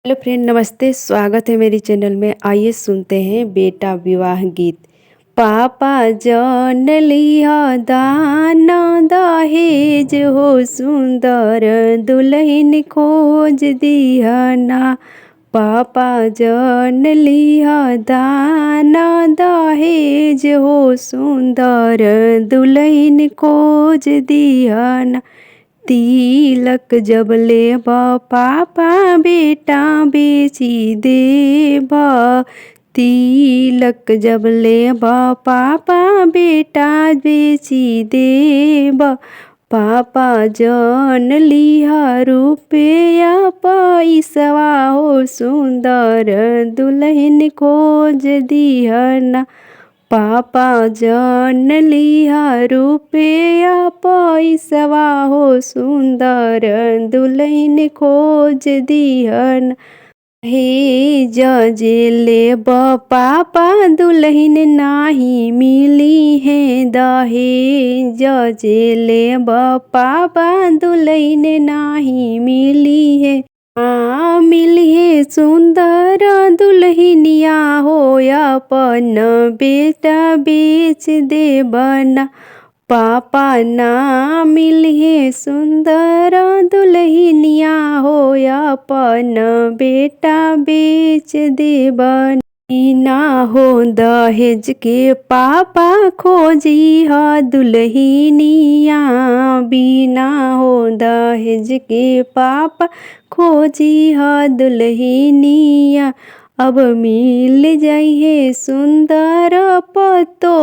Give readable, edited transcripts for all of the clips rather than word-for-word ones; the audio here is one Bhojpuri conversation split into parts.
हेलो फ्रेंड, नमस्ते। स्वागत है मेरी चैनल में। आइए सुनते हैं बेटा विवाह गीत। पापा जान लिया दाना दहेज हो, सुंदर दुल्हन खोज दिया ना। पापा जान लिया दाना दहेज हो, सुंदर दुल्हन खोज दिया ना। तिलक जब लेबा पापा बेटा बेची देबा। तिलक जब लेबा पापा बेटा बेची देबा। पापा जान लिहा रुपया पैसवा हो, सुंदर दुल्हन खोज दिहना। पापा जान लिहा रुपया पैसवा हो, सुंदर दुल्हन खोज दिहन। हे जजे लेब पापा दुल्हन नाही मिली है दहेज। जजे लेब पापा दुल्हन नाही मिली है। मिलिए सुंदर दुल्हनिया हो, अपन बेटा बेच देबना। पापा ना मिलिए सुंदर दुल्हनिया हो, अपन बेटा बेच देबना। बिना हो दहेज के पापा खोजी ह दुल्हनिया। बिना हो दहेज के पापा खोजी ह दुल्हनिया। अब मिल जाइए सुंदर पतो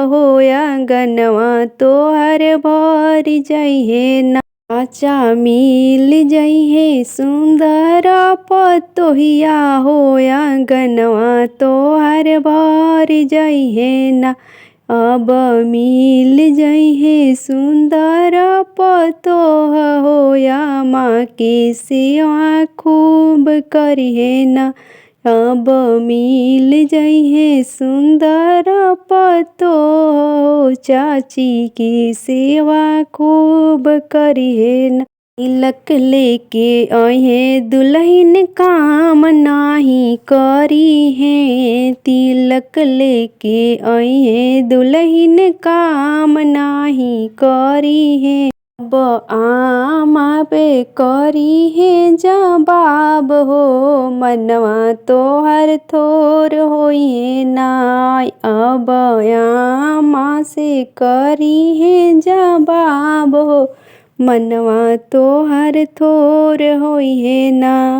हो, आंगनवा तोहर भर जाइए ना। चाचा मिल जाइए सुंदर पतोहिया हो, आंगनवा तोहर भर जाइए ना। अब मिल जाइए सुंदर पतोह हो, माँ की सेवा खूब करिए ना। अब मिल जाइए सुंदर पतोह हो, चाची की सेवा खूब करिए ना। तिलक लेके आए दुल्हन काम नाही करी है। तिलक लेके आए दुल्हन काम नाही करी है। अब आमा पे करी है जवाब हो, मनवा तोहर थोर होइए ना। अब आमा से करी है जवाब हो, मनवा तोहर थोर होइए ना।